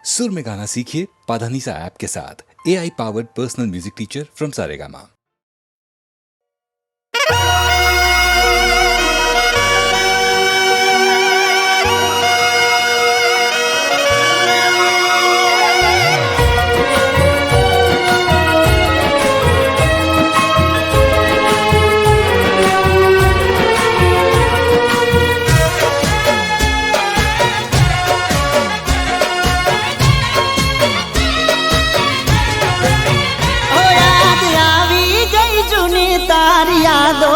सुर में गाना सीखिए पाधानीसा ऐप के साथ AI powered personal music teacher from Saregama. तारी यादो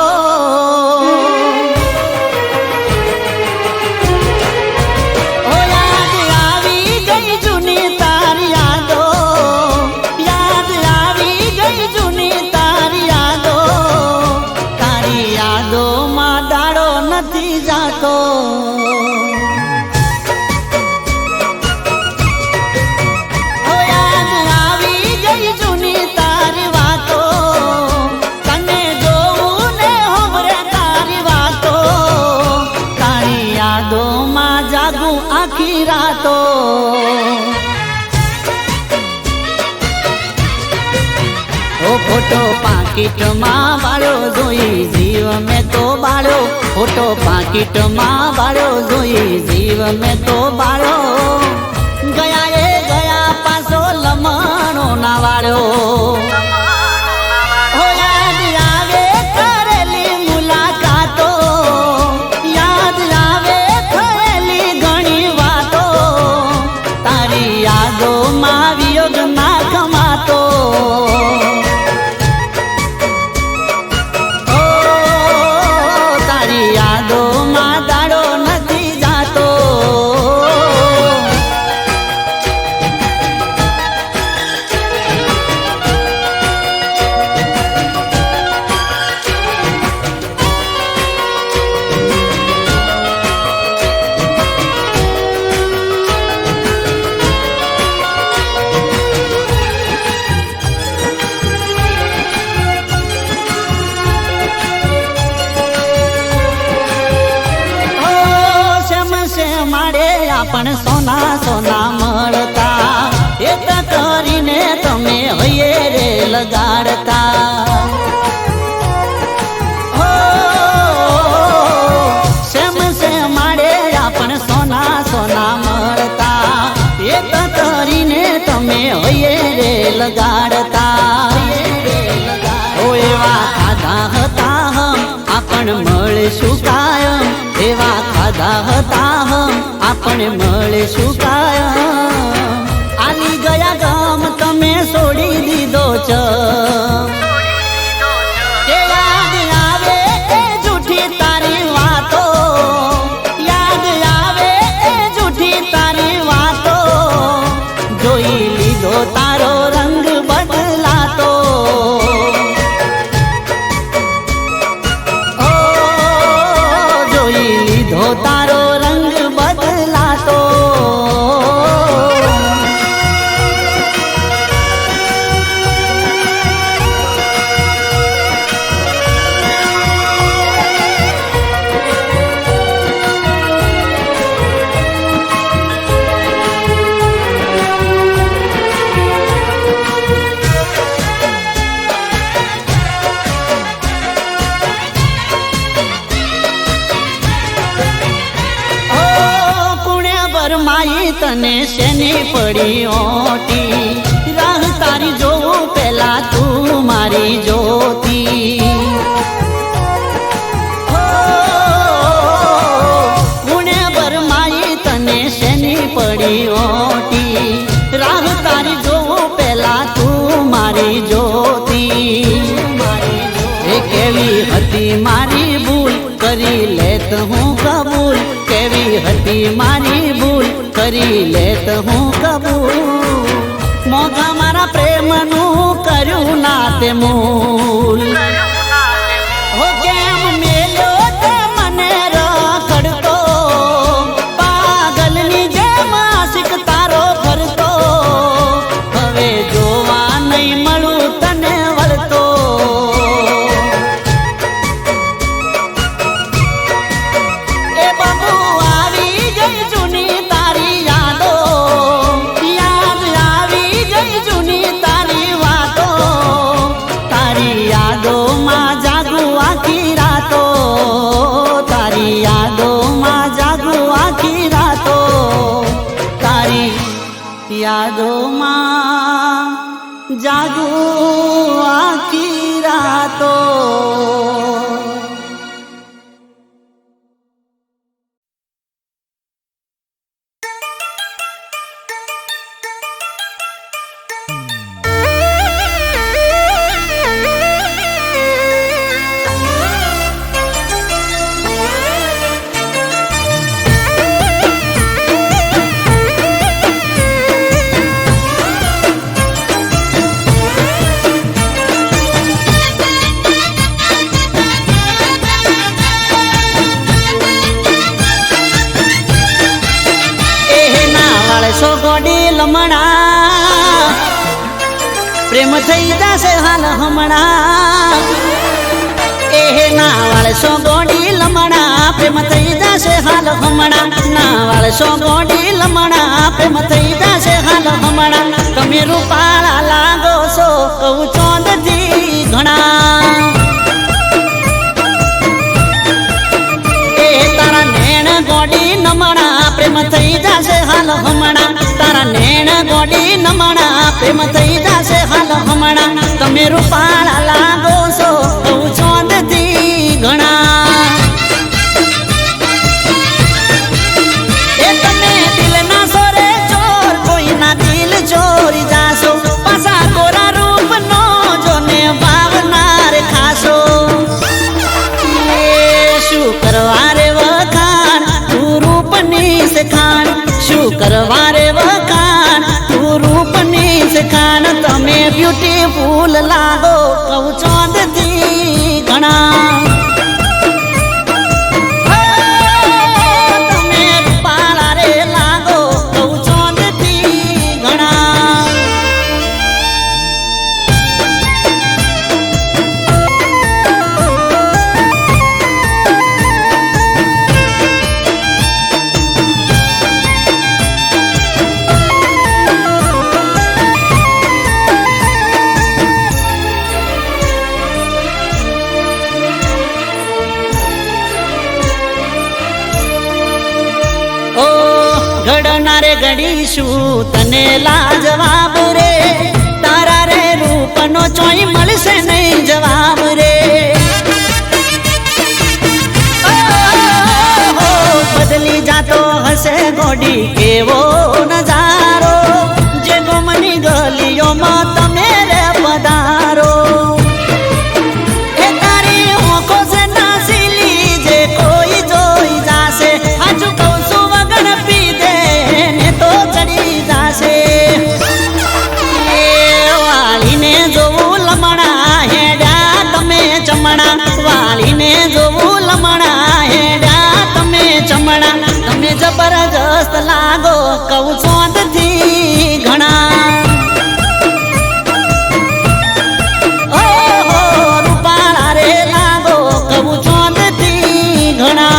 ओ याद आवी गई जूनी तारी यादो, याद आवी गई जूनी तारी यादो मां दाड़ो नथी जातो। आखी रातो ओ फोटो पाकिट मां बाळो जोई जीव में तो बाळो, फोटो पाकिट मां बाळो जोई जीव में तो बाळो। गया ए गया पासो लमणो ना वाळो। पण सोना सोना मळता एक करीने तमे हये रे लगाड़ता। हो सेम से माड़े आपण सोना सोना मळता एक करीने तमे हये रे लगाड़ता। ओ एवा खाधा हता हम आपण मळीशुं कायम, एवा खाधा हता हम आपण मळीशुं कायम। आली गया गाम तमे सोडी दीधो चम। याद आवे ए जूठी तारी वातो, याद आवे ए जूठी तारी वातो। जोई लीधो तारो रंग बदलातो। ओ जोई लीधो तारो माई तने शेनी पड़ी ओटी, राह तारी जो पेला तू मारी जोती। हो पुणे बर माई तने शेनी पड़ी ओटी, राह तारी जो पेला तू मारी जोती। केवी हती मारी भूल करी लेत हूँ कबूल, केवी हती मारी भूल करी लेत हूँ कबूल। मोगा मारा प्रेम नू करू नाते मूल। हो केम मेलो ते मने रखड़तो, पागलनी जेम आशिक तारो करतो। हवे जोवा नहीं मळू तने वळतो। ए बाबू आवी गई जूनी तारी यादो, યાદોમાં જાગુ આખી રાતો. પ્રેમ થઈ જશે હાલ હમણાં. એ ના વાળશો ગોડી લમણા, પ્રેમ થઈ જશે હાલ હમણાં. ના વાળશો ગોડી લમણા, પ્રેમ થઈ જશે હાલ હમણાં. તમે રૂપાળા લાગો છો કહું ચોંદથી ઘણા. એ તારા નેણ ગોડી નમણા, પ્રેમ થઈ જશે હાલ હમણાં. તારા નેણ ગોડી નમણા, પ્રેમ થઈ જશે હાલ હમણાં. તમે રૂપાળા લાગો છો કહું ચોંદથી ઘણા. એ તમે દિલના સોરે ચોર, કોઈના દિલ ચોરી જાશો. પાછા કોરા રૂપ નો જોને ભાવનાર ખાશો. શું કરવા રે વખાણ તું રૂપની સખાણ, શું કરવા રે વખાણ તું રૂપની સખાણ. તમે બ્યુટીફુલ લાગો કહું ચોંદથી ઘણા. તમે રૂપાળા રે લાગો કહું ચોંદથી ઘણા. ઘડનારે ઘડીશું તને લાજવાબ રે, તારા રે રૂપનો ચોઈ મળશે નહીં જવાબ રે. બદલી જાતો હશે ગોડી કેવો નજારો, જે ગોમની ગલીઓમાં તમે રે પધારો. એ તારી ઓંખો છે નાસીલી, જે કોઈ જોઈ જાશે. આજુ કહું છું વગર પીધે ને તો ચડી જાશે. એ વાલીને જોવું લમણા, હેડ્યા તમે ચમણા. વાલીને જોવું લમણા, હેડ્યા તમે ચમણા. તમે જબરજસ્ત લાગો કહું ચોંદથી ઘણા. ઓહો રૂપાળા રે લાગો કહું ચોંદથી ઘણા.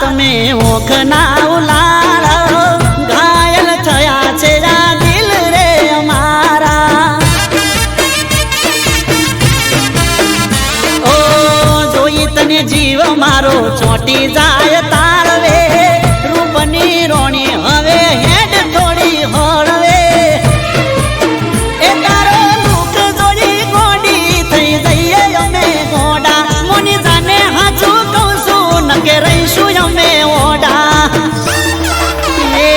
તમે ઓખ ના ઉલાળો, ઘાયલ થયા છે આ દિલ રે અમારા. ઓ જોઈ તને જીવ મારો ચોંટી જાય તારવે. રૂપની રોણી હવે હેડ થોડી હળવે. એ તારો લુક જોઈ ગોડી થઈ જઈએ અમે ગોડા. મોની જાને હાચું કહું છું નકે રહીશું અમે ઓડા. એ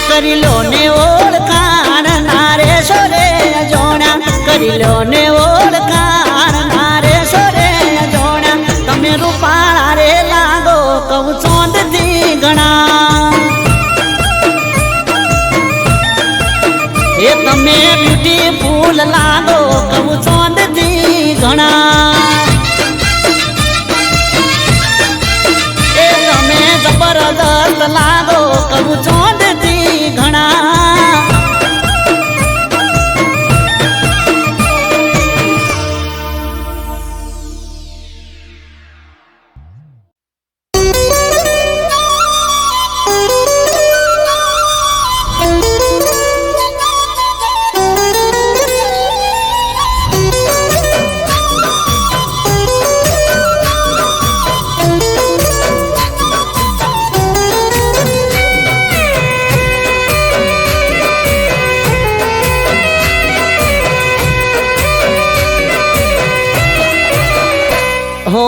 કરી લો ને ઓળખાણ નારે સોરે જોણા, કરી લો ને ઓળખાણ નારે સોરે જોણા. તમે રૂપાળા રે લાગો કહું ચોંદથી ઘણા. એ તમે બ્યુટીફુલ લાગો કહું ચોંદથી ઘણા. એ તમે જબરદસ્ત લાગો કહું ચોંદથી ઘણા. હો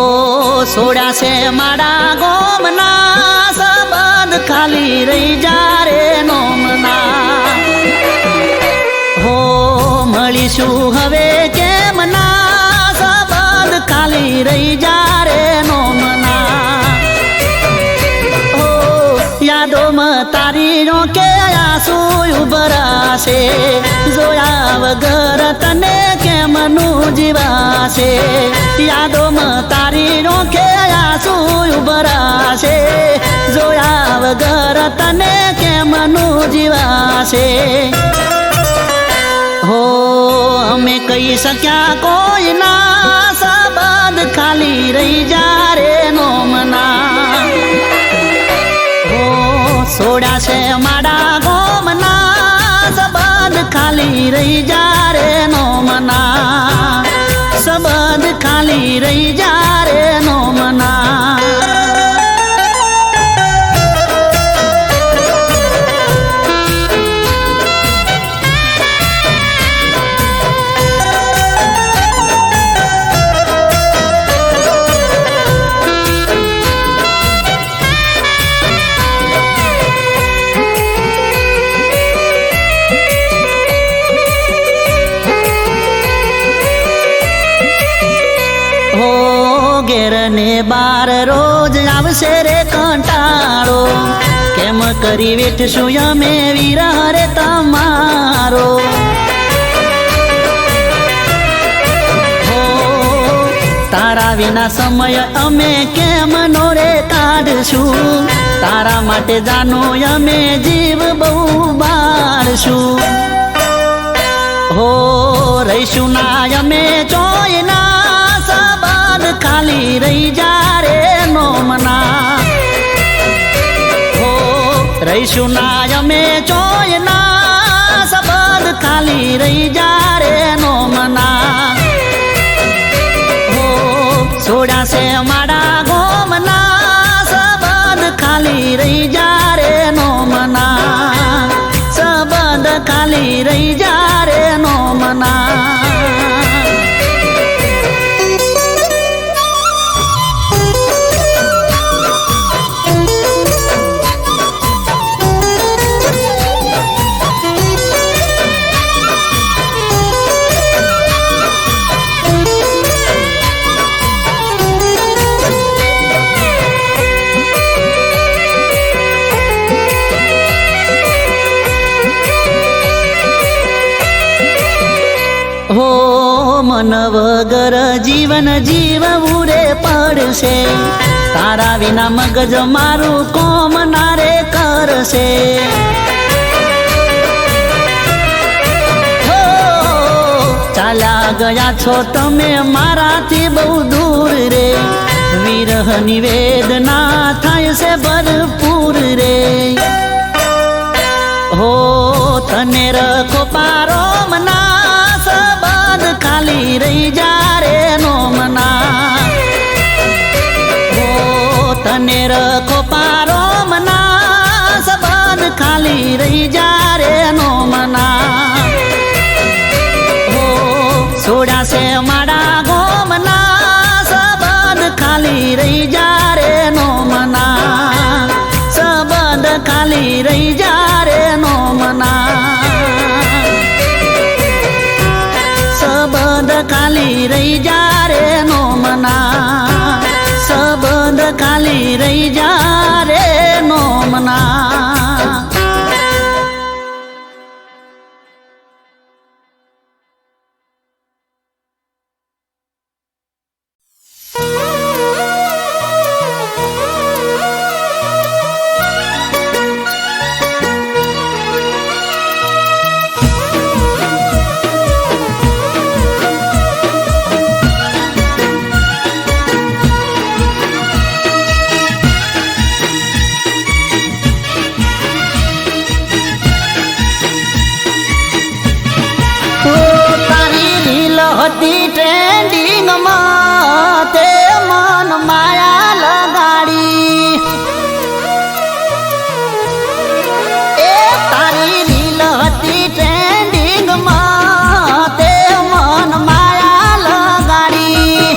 સોડ્યા છે મારા ગોમના સંબંધ ખાલી રહી જા રે નોમના હો મળીશું હવે કેમ ના સંબંધ ખાલી રહી જા રે નોમના હો યાદોમાં તારી રોકે આંસુ ઉભરાશે જોયા વગર તને કેમનું જીવાશે યાદોમાં તારી રોકે આંસુ ઉભરાશે જોયા વગર તને કેમનું જીવાશે હો અમે કહી શક્યા કોઈ ના સંબંધ ખાલી રહી જા રે નોમના હો સોડ્યા છે મારા ગોમના સંબંધ ખાલી રહી જા રે નોમના સંબંધ ખાલી રહી જા રે નોમના ઘેર ને બાર રોજ આવશે રે કંટાળો કેમ કરી વેઠશું અમે વિરહ રે તમારો હો તારા વિના સમય અમે કેમ નો રે કાઢશું તારા માટે જાનો અમે જીવ બહુ બાળશું હો રહીશું ના અમે ચોયના ખાલી રહી જા રે નોમના હો રહીશું ના અમે ચોયના સંબંધ ખાલી રહી જા રે નોમના હો સોડ્યા છે મારા ગોમના સંબંધ ખાલી રહી જા રે નોમના સંબંધ ખાલી રહી જા રે નોમના હો મન વગર જીવન જીવવું રે પડશે તારા વિના મગજ મારું કોમ ના રે કરશે હો ચાલ્યા ગયા છો તમે મારાથી બહુ દૂર રે વિરહની વેદના થાય છે ભરપૂર રે હો તને રખો પારો મના ખાલી રહી જા રે નોમના હો તને રખો પારો મના સંબંધ ખાલી રહી જા રે નોમના હો સોડ્યા છે મારા ગોમના સંબંધ ખાલી રહી જા રે નોમના સંબંધ ખાલી રહી જા રે નોમના સંબંધ ખાલી રહી જા રે નોમના સંબંધ ખાલી રહી જા રે નોમના હતી ટ્રેન્ડિંગમાં તે મન માયા લગાડી એ તારી રીલ હતી ટ્રેન્ડિંગમાં તે મન માયા લગાડી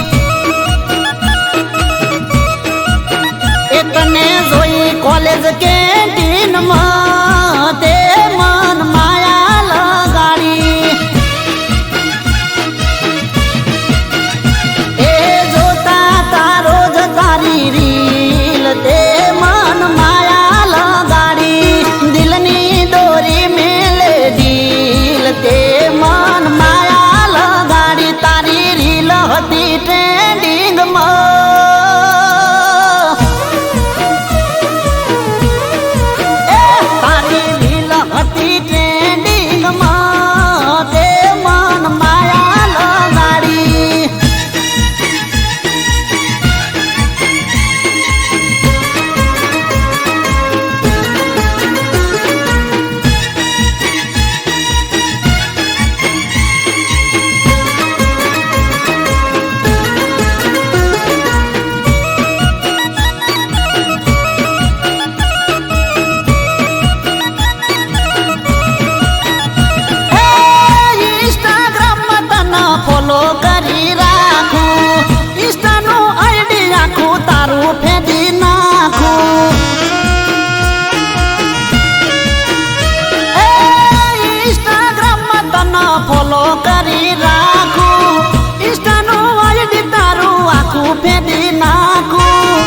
ફોલો કરી રાખું ઇન્સ્ટાનો આઈડી તારું આખું ફેંદી નાખું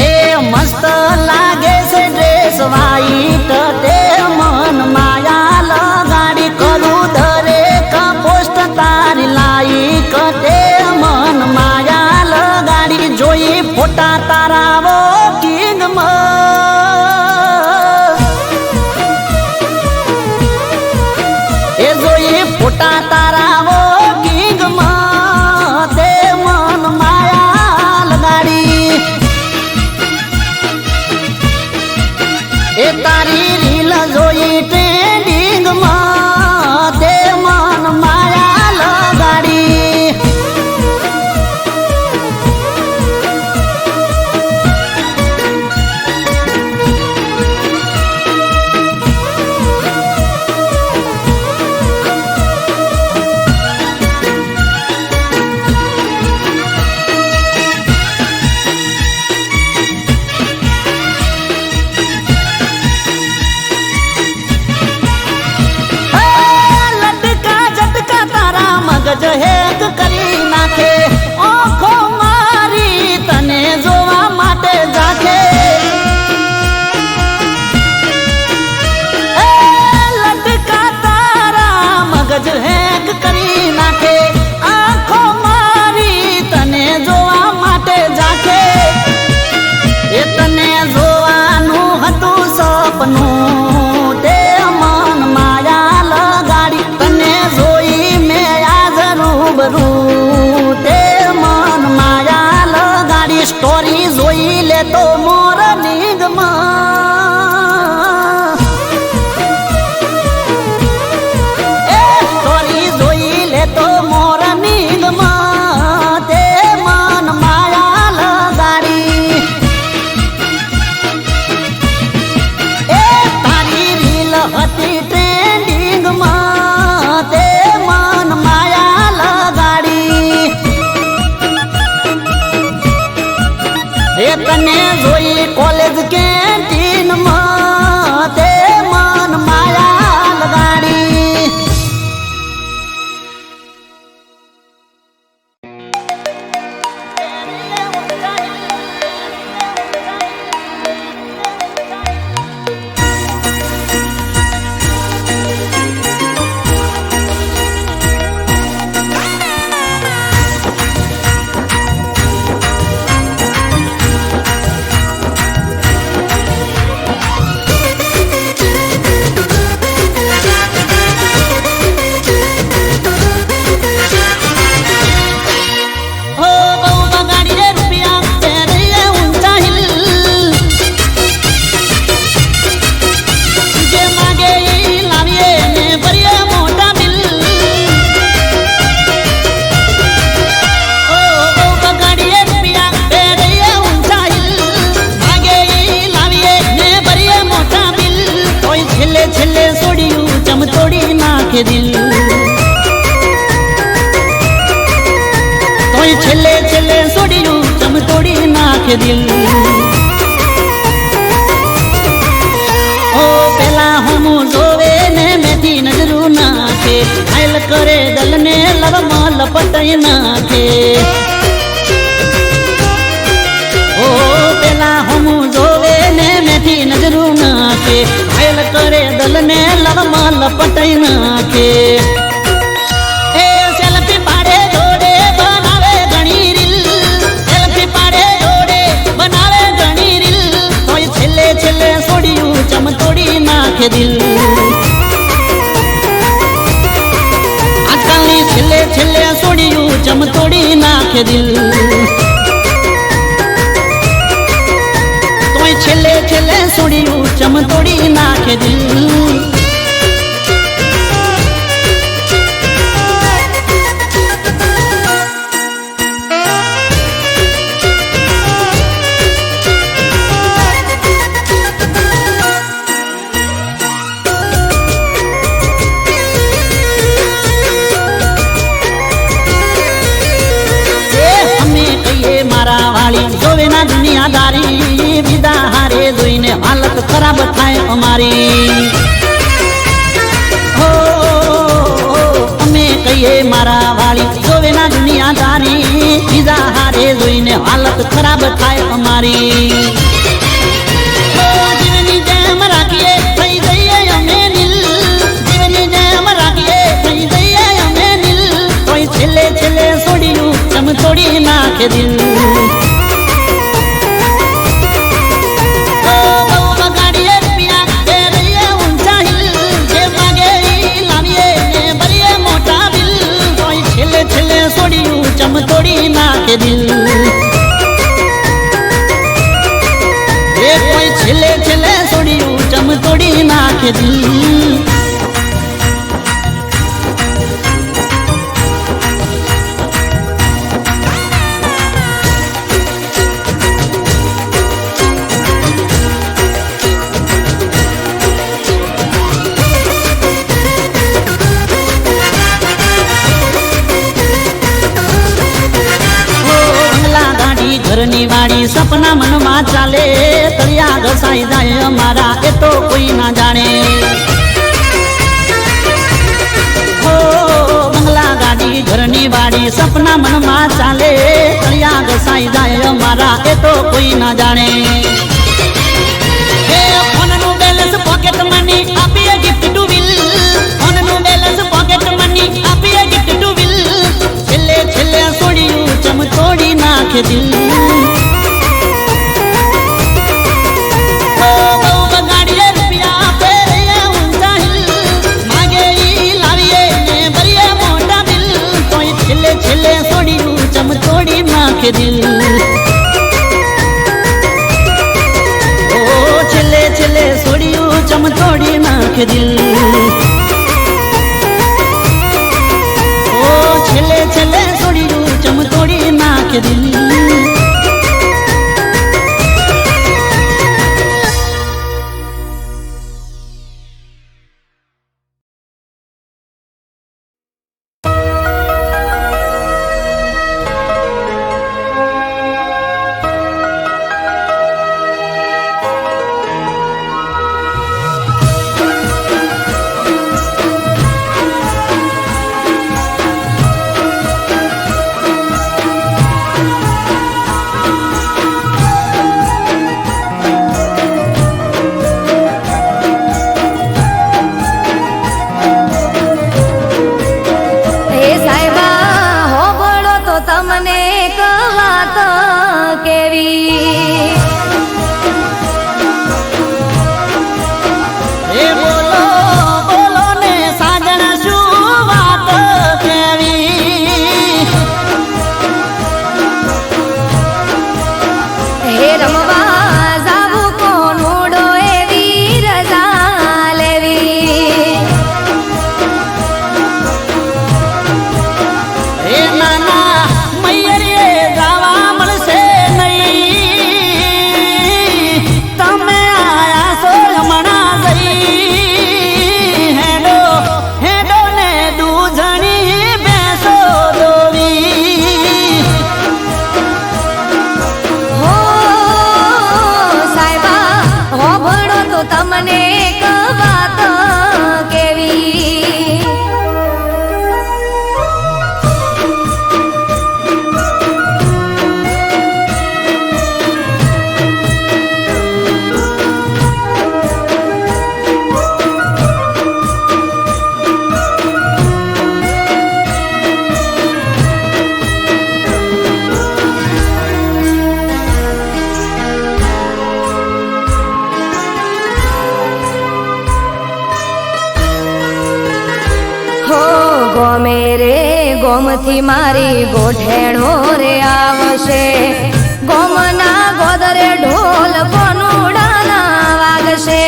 એ મસ્ત લાગે છે ડ્રેસ વાઈટ તે મન માયા લગાડી કરું દરેક પોસ્ટ તારી લાઈક તે મન માયા લગાડી જોઈ ફોટા તારા એ જોઈ ફોટા તારા વોકિંગમાં તે મન માયા લગાડી એ તારી રીલ જોઈ ટ્રેન્ડિંગમાં તે મન માયા લગાડી મગજ હેક કરી નાખે ઓખો મારી તને જોવા માટે જાખે લટકા તારા મગજ હેક કરી નાખે આંખો મારી તને જોવા માટે જાખે એ તને જોવાનું હતું સપનું તે મન માયા લગાડી તને જોઈ તે મન માયા લગાડી સ્ટોરી જોઈ લે તો મોર્નિંગમાં એ સ્ટોરી જોઈ લે તો મોર્નિંગમાં તે મન માયા લગાડી એ તારી રીલ હતી ટ્રેન્ડિંગમાં તે મન માયા લગાડી એ તને જોઈ કોલેજ કેન્ટીનમાં તે મન માયા લગાડી દિલ તોય છેલ્લે છેલ્લે છોડ્યું ચમ તોડી નાખે દિલ ઓ પેલા હું જોવે ને મેથી નજરું નાખે ઘાયલ કરે દલને લવમાં લપટાઈ નાખે ઓ પેલા હું જોવે ને મેથી નજરું નાખે ઘાયલ કરે દલને લવમાં લપટાઈ નાખે એ સેલ્ફી પાડે જોડે બનાવે ઘણી રીલ સેલ્ફી પાડે જોડે બનાવે ઘણી રીલ તોય છેલ્લે છેલ્લે છોડ્યું ચમ તોડી નાખે દિલ આજકાલની છેલ્લે છેલ્લે છોડ્યું ચમ તોડી નાખે દિલ તોય છેલ્લે છેલ્લે છોડ્યું ચમ તોડી નાખે દિલ જોવે ના દુનિયાદારી વિદા હારે જોઈને હાલત ખરાબ થાય અમારી હો કહીએ મારા વાળી જોવે ના દુનિયા તારી બીજા હારે જોઈને હાલત ખરાબ થાય અમારી જીવની જેમ રાખીએ થઈ જઈએ અમે નીલ જીવની જેમ રાખીએ થઈ જઈએ અમે નીલ કોઈ છેલ્લે છેલ્લે છોડ્યું ચમ તોડી નાખે દિલ તોડી નાખે દિલ એ કોઈ છેલ્લે છેલ્લે છોડ્યું ચમ તોડી નાખે દિલ ઘરની વાડી સપના મનમાં ચાલે તળિયા ઘસાઈ જાય અમારા એ તો કોઈ ના જાણે હો બંગલા ગાડી ઘરની વાડી સપના મનમાં ચાલે તળિયા ઘસાઈ જાય અમારા એ તો કોઈ ના જાણે એ ફોનનું બેલેન્સ પોકેટ મની આપીએ ગિફ્ટ ટુ વિલ ફોનનું બેલેન્સ પોકેટ મની આપીએ ગિફ્ટ ટુ વિલ છેલ્લે છેલ્લે છોડ્યું ચમ તોડી નાખે દિલ દિલ ઓ છેલ્લે છેલ્લે છોડ્યું ચમ તોડી નાખે દિલ ઓ છેલ્લે છેલ્લે છોડ્યું ચમ તોડી નાખે દિલ ગોમે રે ગોમથી મારી ગોઠેણો રે આવશે ગોમના ગોદરે ઢોલ કોનુડાના વાગશે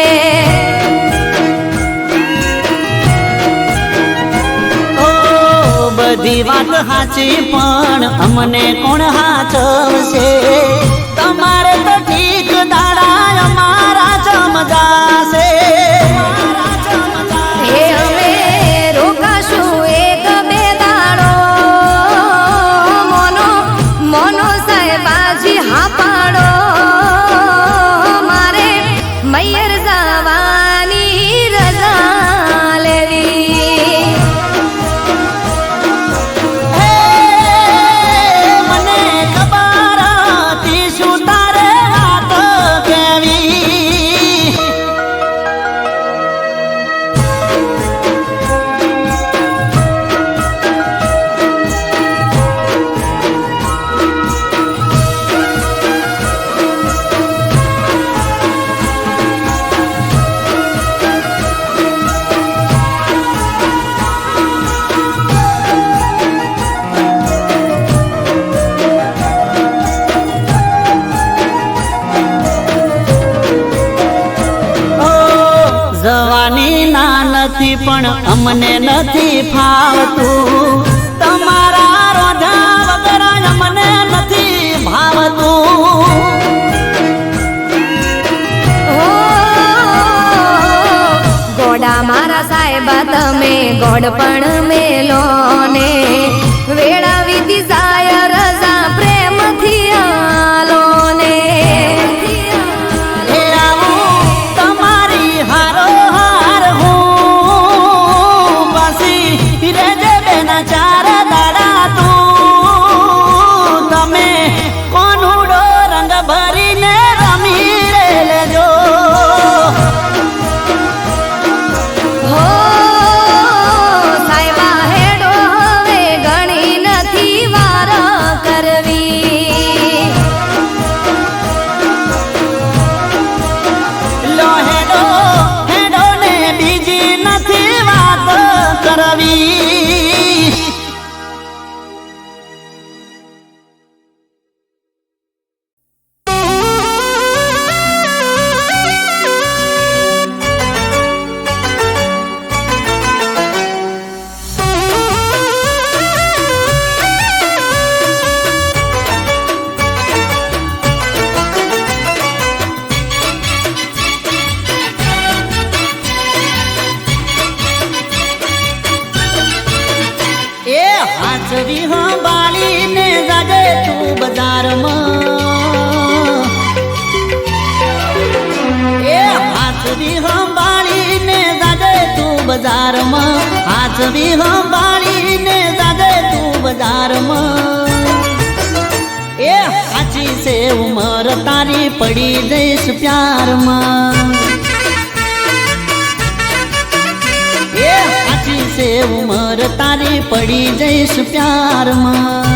બધી વાત સાચી પણ અમને કોણ હાચવશે તમારે તો ઠીક દાડા અમારા ચમજાશે હે અમે રોકાશું એક બે દાડો મોનો મોનો સાહેબાજી હા પાડો મારે મૈયર જવાની રજા લેવી હજી પણ અમને નથી ફાવતું, તમારા રોધા વગર અમને નથી ભાવતું. હો ગોડા મારા સાહેબા તમે ગોડ પણ મેલો ને વેળા વિધિ જાય રજા પ્રેમથી આલો ને. એ આવું તમારી હારો હાર હું પાછી રેજે બેના ચાર દાડા તું. તમે કોનુડો રંગ ભરીને રમી રે લેજો. હો સાહેબા હેડો હવે ગણી નથી વાર કરવી. લો હેડો હેડો ને બીજી નથી વાત કરવી. એ હાચવી હંભાળીને જાજે તું બજારમાં. એ હાચવી હંભાળીને જાજે તું બજારમાં. હાચવી હંભાળીને જાજે તું બજારમાં. એ સાચી છે ઉમર તારી પડી જઈશ પ્યારમાં. એ સાચી છે ઉમર તારી પડી જઈશ પ્યારમાં.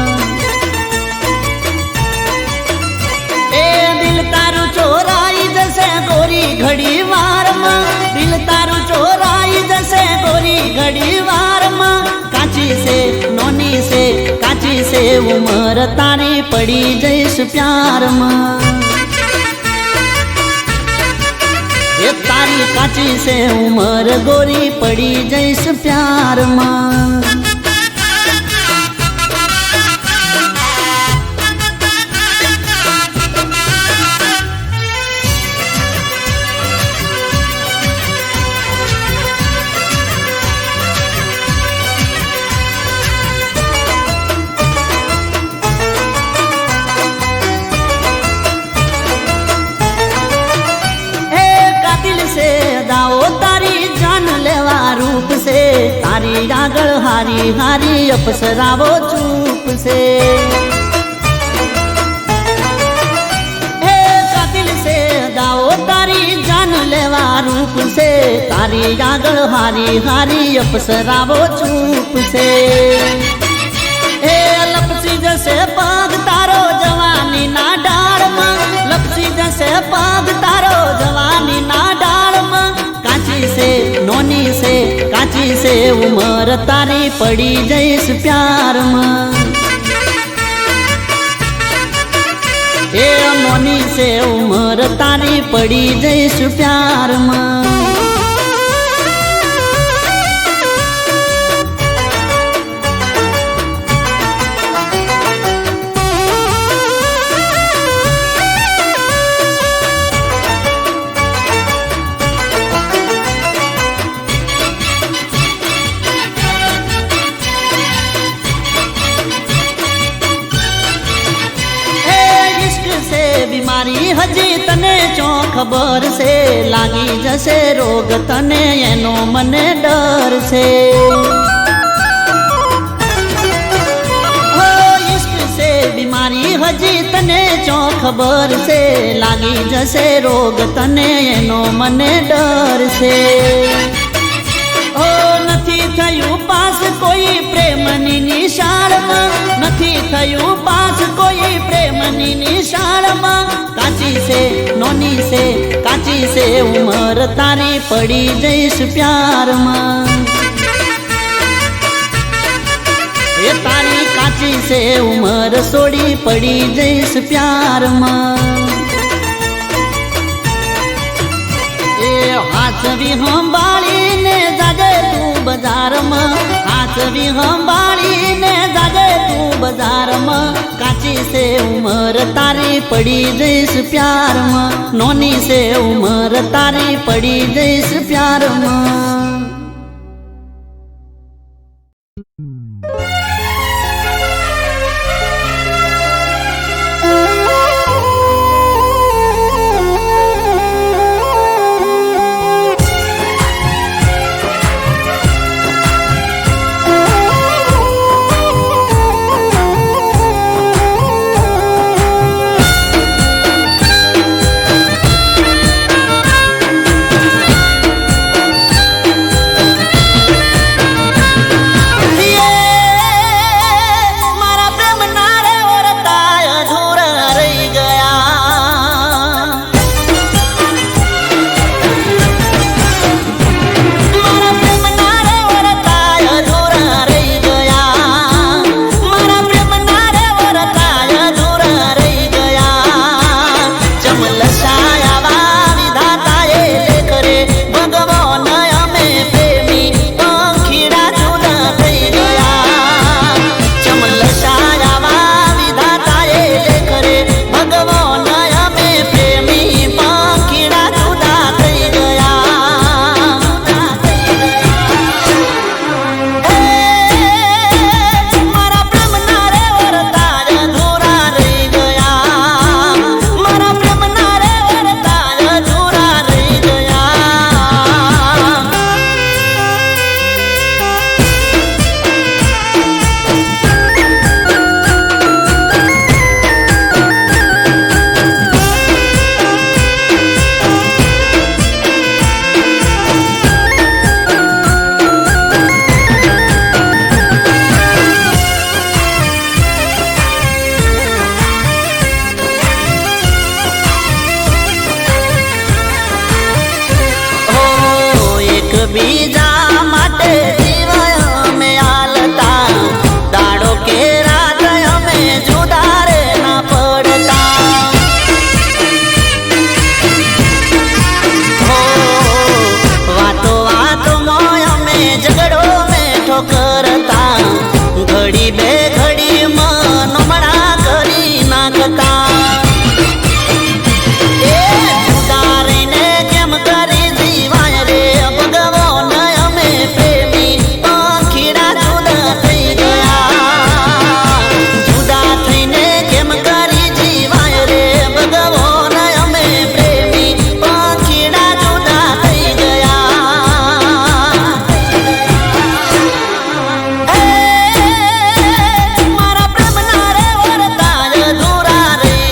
એ દિલ તારું ચોરાઈ જશે ગોરી ઘડી વારમાં. દિલ તારું ચોરાઈ જશે ગોરી ઘડી વારમાં. કાચી છે નોની છે કાચી છે ઉમર તારી પડી જઈશ પ્યારમાં. એ તારી કાચી છે ઉમર ગોરી પડી જઈશ પ્યારમાં. એ કાતિલ છે દાઓ તારી જાન લેવા રૂપ છે. તારી આગળ હારી હારી અપસરાવો ચૂપ છે. એ કાતિલ છે દાઓ તારી જાન લેવા રૂપ છે. તારી આગળ હારી હારી અપસરાવો ચૂપ છે. એ લપસી જશે પગ તારો જવાની ના ડાળમાં. લપસી જશે પગ તારો જવાની ના ડાળમાં. કાચી છે નોની છે કાચી છે ઉમર તારી પડી જઈશ પ્યારમાં. એ નોની છે ઉમર તારી પડી જઈશ પ્યારમાં. બીમારી હજી તને ચો ખબર છે. લાગી જશે રોગ તને એનો મને ડર છે. હો ઇશ્ક છે બીમારી હજી તને ચો ખબર છે. લાગી જશે રોગ તને એનો મને ડર છે. ઓ નથી થયું પાસ કોઈ પ્રેમની નિશાળમાં. નથી થયું પાસ કોઈ પ્રેમની નિશાળમાં. કાચી છે નોની છે કાચી છે ઉમર તારી પડી જઈશ પ્યારમાં. એ તારી કાચી છે ઉમર સોડી પડી જઈશ પ્યારમાં. એ હાચવી સંભાળીને જાજે બજારમાં હાથવી સંભાળીને જાજે તું બજારમાં કાચી છે ઉમર તારી પડી જઈશ પ્યારમાં નોની છે ઉમર તારી પડી જઈશ પ્યારમાં બીજા માટે જીવન અમે આલતા દાડો કે રાત અમે જુદા રે ના પડતા હો વાતો વાતો મોય અમે ઝઘડો મેઠો કરતા ઘડી બે ઘડી મન મણા કરી નાખતા મારા પ્રેમના રે વરતા અધૂરા રહી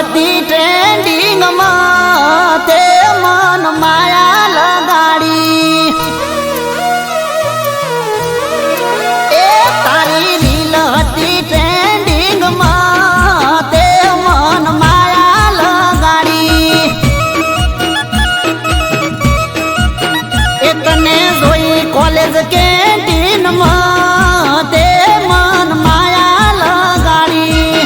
હતી ટ્રેન્ડિંગમાં તે મન માયા લગાડી એ તારી રીલ હતી ટ્રેન્ડિંગમાં તે મન માયા લગાડી એ તને જોઈ કોલેજ કેન્ટીનમાં તે મન માયા લગાડી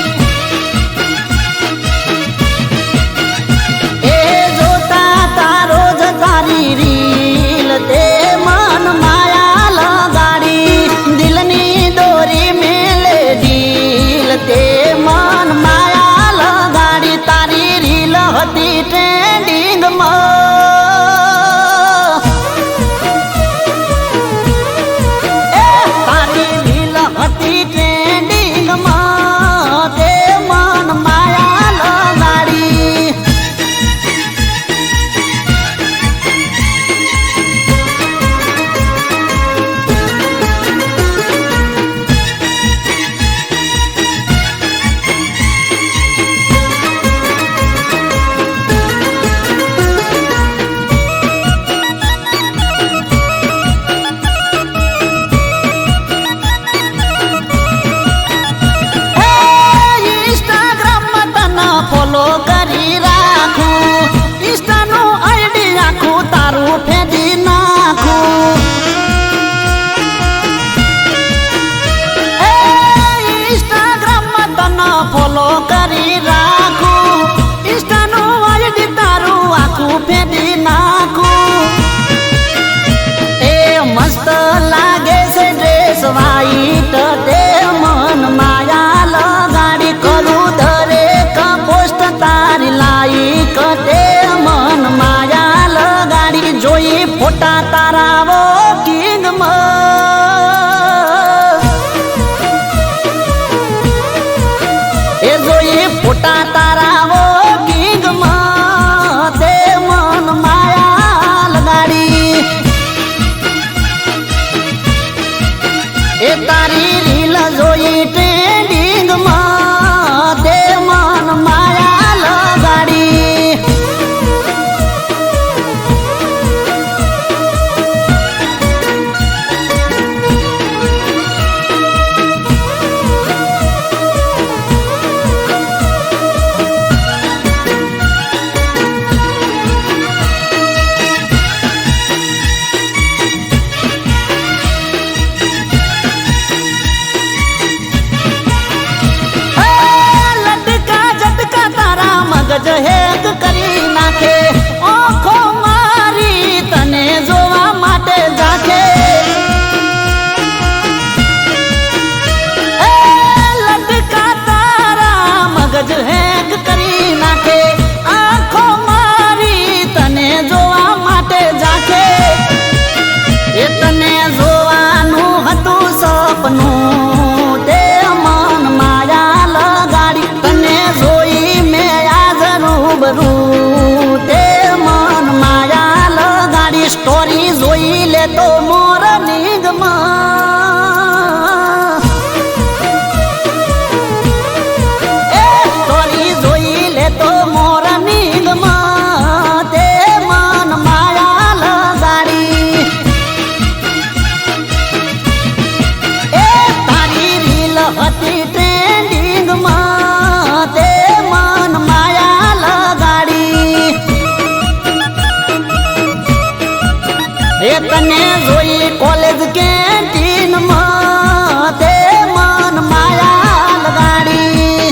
એ જોતા તારો જ તારી રીલ તે મન માયા લગાડી દિલની દોરી મેલે ઢીલ તે મન માયા લગાડી તારી રીલ હતી ટ્રેન્ડિંગમાં ફોલો કરી રાખું ઇન્સ્ટાનું આઈડી આખું તારું ફેદી નાખું ઇન્સ્ટાગ્રામમાં તને ફોલો કરી રાખું ઇન્સ્ટાનું આઈડી તારું આખું ફેદી નાખું એ મસ્ત લાગે છે ડ્રેસ વાઈટ તે મન માયા લગાડી કરું દરેક પોસ્ટ તારી લાઈક તે મન માયા લગાડી જોઈ ફોટા તારા વોકિંગમાં એ જોઈ ફોટા તારા વોકિંગમાં તે મન માયા લગાડી એ તારી રીલ જોઈ ટ્રેન્ડિંગમાં તે મન માયા લગાડી મગજ હેક કરી નાખે આંખો મારી તને જોવા માટે જાખે લટકા તારા મગજ હેક કરી નાખે આંખો મારી તને જોવા માટે જાખે એ તને જોવાનું હતું સપનું તે મન માયા લગાડી તને જોઈ તે મન માયા લગાડી સ્ટોરી જોઈ લે તો મોર્નિંગમાં એ સ્ટોરી જોઈ લે તો મોર્નિંગમાં તે મન માયા લગાડી એ તારી રીલ હતી ટ્રેન્ડિંગમાં તે મન માયા લગાડી એ તને જોઈ કોલેજ કેન્ટીનમાં તે મન માયા લગાડી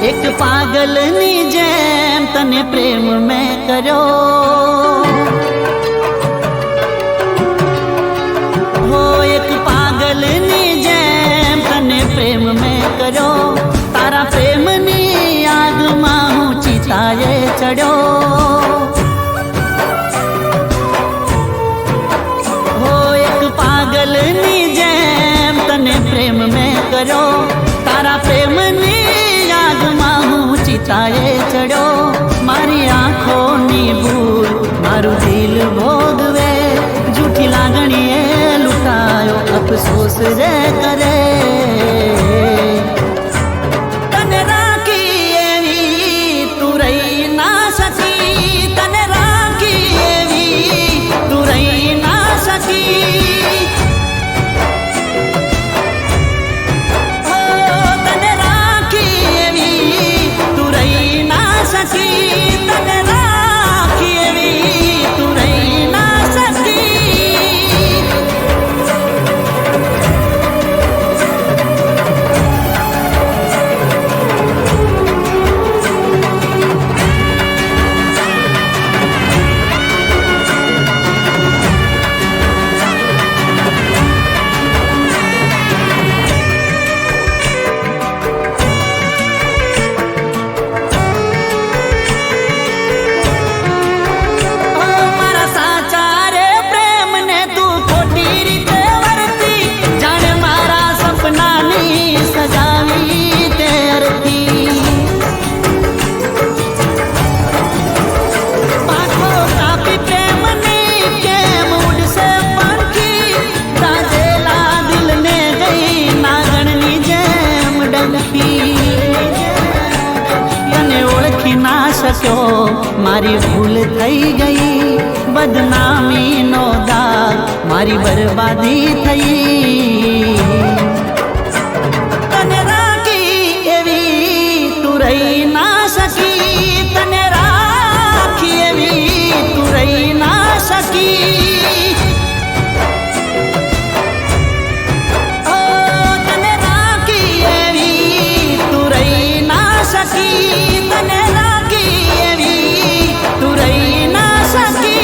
એક પાગલની જેમ તને પ્રેમ મેં કર્યો હો એક પાગલની જેમ તને પ્રેમ મેં કર્યો કર્યો તારા પ્રેમની આગમાં હું ચિતાએ ચડ્યો મારી આંખોની ભૂલ મારું દિલ ભોગવે જૂઠી લાગણીએ લૂંટાયો અફસોસ રે કરે તને રાખી એવી તું રહી ના શકી તને રાખી એવી તું રહી ના શકી તને રાખી એવી તું રહી ના શકી તને રાખી એવી તું રહી ના શકી મારા સાચા રે પ્રેમને તું ખોટી રીતે વર્તી જાણે મારા સપનાની સજાવી તે અરથી પાછો કાપી પ્રેમની કેમ ઉડશે પંખી તાજેલા દિલને ગઈ નાગણની જેમ ડંખી તને ઓળખી ના શક્યો મારી ભૂલ થઈ ગઈ બદનામીનો દાગ મારી બરબાદી થઈ તને રાખી એવી તું રહી ના શકી તને રાખી એવી તું રહી ના શકી તને રાખી એવી તું રહી ના શકી તને રાખી એવી તું રહી ના શકી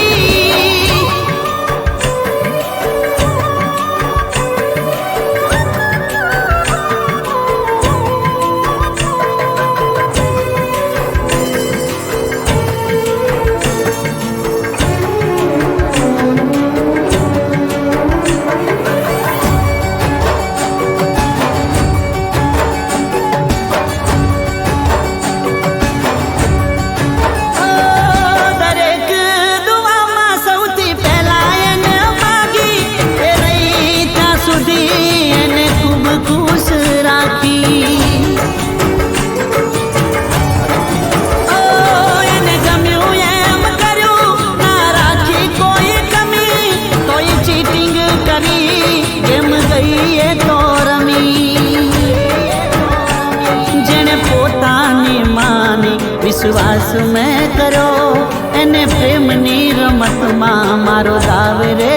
દરેક દુઆમાં સૌથી પહેલા એને માગી એ રહી ત્યાં સુધી એને ખૂબ ખુશ રાખી એને ગમ્યું એમ કર્યું ના રાખી કોઈ કમી કોઈ ચીટિંગ કરી એમ ગઈ એ તો રમી જેણે પોતાની માની વિશ્વાસ મેં કર્યો એને પ્રેમની રમતમાં મારો દાવ રે